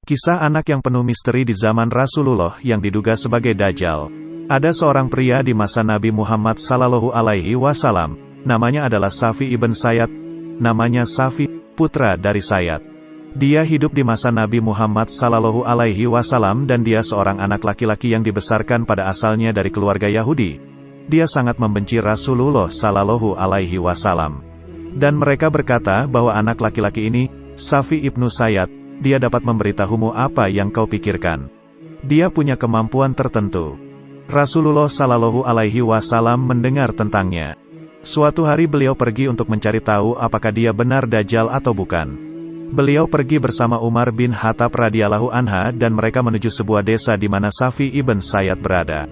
Kisah anak yang penuh misteri di zaman Rasulullah yang diduga sebagai Dajjal. Ada seorang pria di masa Nabi Muhammad Sallallahu Alaihi Wasallam, namanya adalah Safi ibn Sayyad, namanya Safi, putra dari Sayyad. Dia hidup di masa Nabi Muhammad Sallallahu Alaihi Wasallam dan dia seorang anak laki-laki yang dibesarkan pada asalnya dari keluarga Yahudi. Dia sangat membenci Rasulullah Sallallahu Alaihi Wasallam. Dan mereka berkata bahwa anak laki-laki ini, Safi ibnu Sayyad, dia dapat memberitahumu apa yang kau pikirkan. Dia punya kemampuan tertentu. Rasulullah Sallallahu Alaihi Wasallam mendengar tentangnya. Suatu hari beliau pergi untuk mencari tahu apakah dia benar Dajjal atau bukan. Beliau pergi bersama Umar bin Khattab radhiyallahu anha dan mereka menuju sebuah desa di mana Safi ibn Sayyad berada.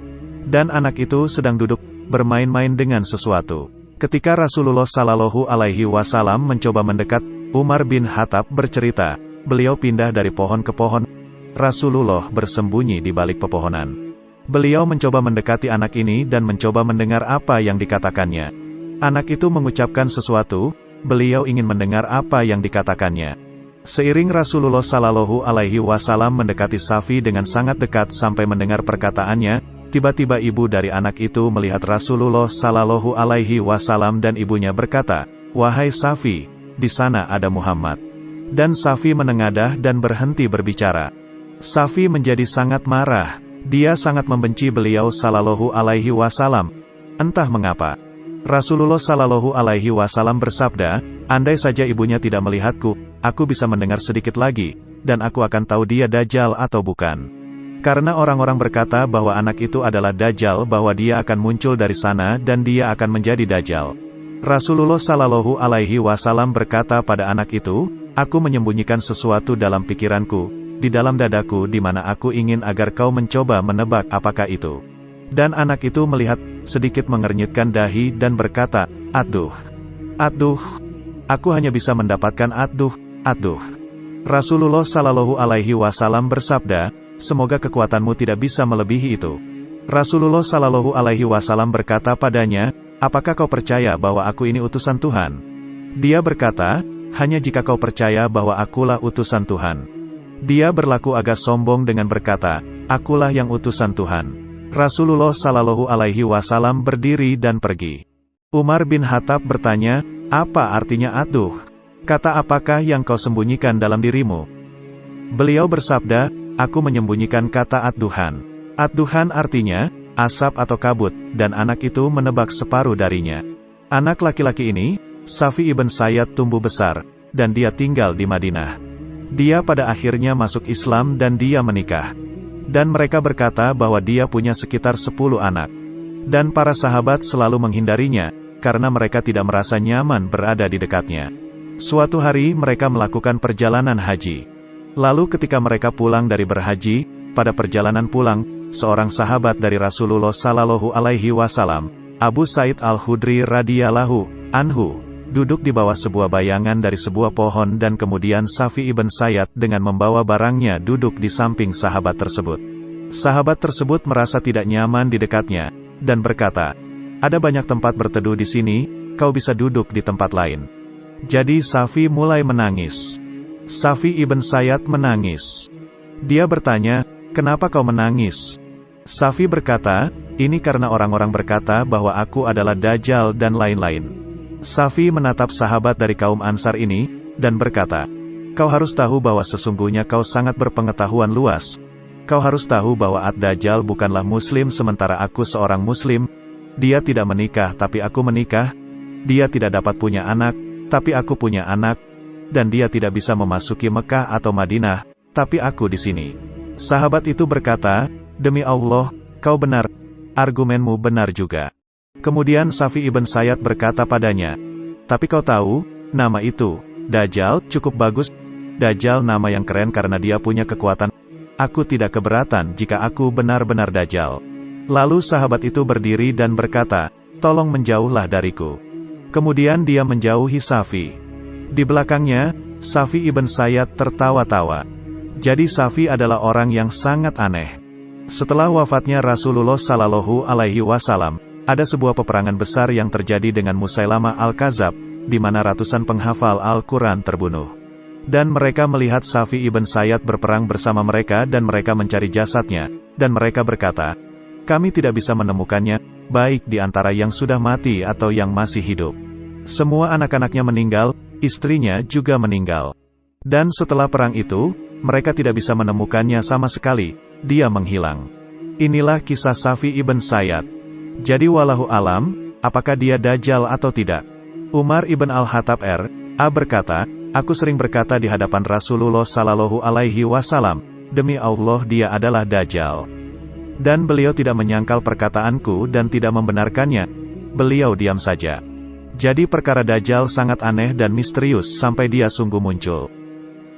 Dan anak itu sedang duduk bermain-main dengan sesuatu. Ketika Rasulullah Sallallahu Alaihi Wasallam mencoba mendekat, Umar bin Khattab bercerita. Beliau pindah dari pohon ke pohon. Rasulullah bersembunyi di balik pepohonan. Beliau mencoba mendekati anak ini dan mencoba mendengar apa yang dikatakannya. Anak itu mengucapkan sesuatu, beliau ingin mendengar apa yang dikatakannya. Seiring Rasulullah Sallallahu Alaihi Wasallam mendekati Safi dengan sangat dekat sampai mendengar perkataannya, tiba-tiba ibu dari anak itu melihat Rasulullah Sallallahu Alaihi Wasallam dan ibunya berkata, "Wahai Safi, di sana ada Muhammad." Dan Safi menengadah dan berhenti berbicara. Safi menjadi sangat marah. Dia sangat membenci beliau Sallallahu Alaihi Wasallam. Entah mengapa. Rasulullah Sallallahu Alaihi Wasallam bersabda, "Andai saja ibunya tidak melihatku, aku bisa mendengar sedikit lagi, dan aku akan tahu dia Dajjal atau bukan." Karena orang-orang berkata bahwa anak itu adalah Dajjal, bahwa dia akan muncul dari sana dan dia akan menjadi Dajjal. Rasulullah Sallallahu Alaihi Wasallam berkata pada anak itu, "Aku menyembunyikan sesuatu dalam pikiranku, di dalam dadaku di mana aku ingin agar kau mencoba menebak apakah itu." Dan anak itu melihat, sedikit mengernyitkan dahi dan berkata, "Aduh, aduh, aku hanya bisa mendapatkan aduh, aduh." Rasulullah Sallallahu Alaihi Wasallam bersabda, "Semoga kekuatanmu tidak bisa melebihi itu." Rasulullah Sallallahu Alaihi Wasallam berkata padanya, "Apakah kau percaya bahwa aku ini utusan Tuhan?" Dia berkata, "Hanya jika kau percaya bahwa akulah utusan Tuhan." Dia berlaku agak sombong dengan berkata, "Akulah yang utusan Tuhan." Rasulullah Sallallahu Alaihi Wasallam berdiri dan pergi. Umar bin Khattab bertanya, "Apa artinya aduh? Kata apakah yang kau sembunyikan dalam dirimu?" Beliau bersabda, "Aku menyembunyikan kata ad-duhan." Ad-duhan artinya asap atau kabut, dan anak itu menebak separuh darinya. Anak laki-laki ini, Safi ibn Sayyad, tumbuh besar, dan dia tinggal di Madinah. Dia pada akhirnya masuk Islam dan dia menikah. Dan mereka berkata bahwa dia punya sekitar 10 anak. Dan para sahabat selalu menghindarinya, karena mereka tidak merasa nyaman berada di dekatnya. Suatu hari mereka melakukan perjalanan haji. Lalu ketika mereka pulang dari berhaji, pada perjalanan pulang, seorang sahabat dari Rasulullah Sallallahu Alaihi Wasallam, Abu Sa'id Al-Khudri radhiyallahu anhu, duduk di bawah sebuah bayangan dari sebuah pohon dan kemudian Safi ibn Sayyad dengan membawa barangnya duduk di samping sahabat tersebut. Sahabat tersebut merasa tidak nyaman di dekatnya, dan berkata, "Ada banyak tempat berteduh di sini, kau bisa duduk di tempat lain." Jadi Safi mulai menangis. Safi ibn Sayyad menangis. Dia bertanya, "Kenapa kau menangis?" Safi berkata, "Ini karena orang-orang berkata bahwa aku adalah Dajjal dan lain-lain." Safi menatap sahabat dari kaum Ansar ini, dan berkata, "Kau harus tahu bahwa sesungguhnya kau sangat berpengetahuan luas. Kau harus tahu bahwa Ad-Dajjal bukanlah muslim sementara aku seorang muslim. Dia tidak menikah tapi aku menikah. Dia tidak dapat punya anak, tapi aku punya anak. Dan dia tidak bisa memasuki Mekah atau Madinah, tapi aku di sini." Sahabat itu berkata, "Demi Allah, kau benar. Argumenmu benar juga." Kemudian Safi ibn Sayyad berkata padanya, "Tapi kau tahu, nama itu, Dajjal, cukup bagus. Dajjal nama yang keren karena dia punya kekuatan. Aku tidak keberatan jika aku benar-benar Dajjal." Lalu sahabat itu berdiri dan berkata, "Tolong menjauhlah dariku." Kemudian dia menjauhi Safi. Di belakangnya, Safi ibn Sayyad tertawa-tawa. Jadi Safi adalah orang yang sangat aneh. Setelah wafatnya Rasulullah Sallallahu Alaihi Wasallam, ada sebuah peperangan besar yang terjadi dengan Musailamah Al-Kadzab, di mana ratusan penghafal Al-Quran terbunuh. Dan mereka melihat Safi ibn Sayyad berperang bersama mereka dan mereka mencari jasadnya, dan mereka berkata, kami tidak bisa menemukannya, baik di antara yang sudah mati atau yang masih hidup. Semua anak-anaknya meninggal, istrinya juga meninggal. Dan setelah perang itu, mereka tidak bisa menemukannya sama sekali, dia menghilang. Inilah kisah Safi ibn Sayyad. Jadi wallahu alam, apakah dia Dajjal atau tidak? Umar ibn al-Khattab R.A. berkata, aku sering berkata di hadapan Rasulullah Sallallahu Alaihi Wasallam, demi Allah dia adalah Dajjal. Dan beliau tidak menyangkal perkataanku dan tidak membenarkannya, beliau diam saja. Jadi perkara Dajjal sangat aneh dan misterius sampai dia sungguh muncul.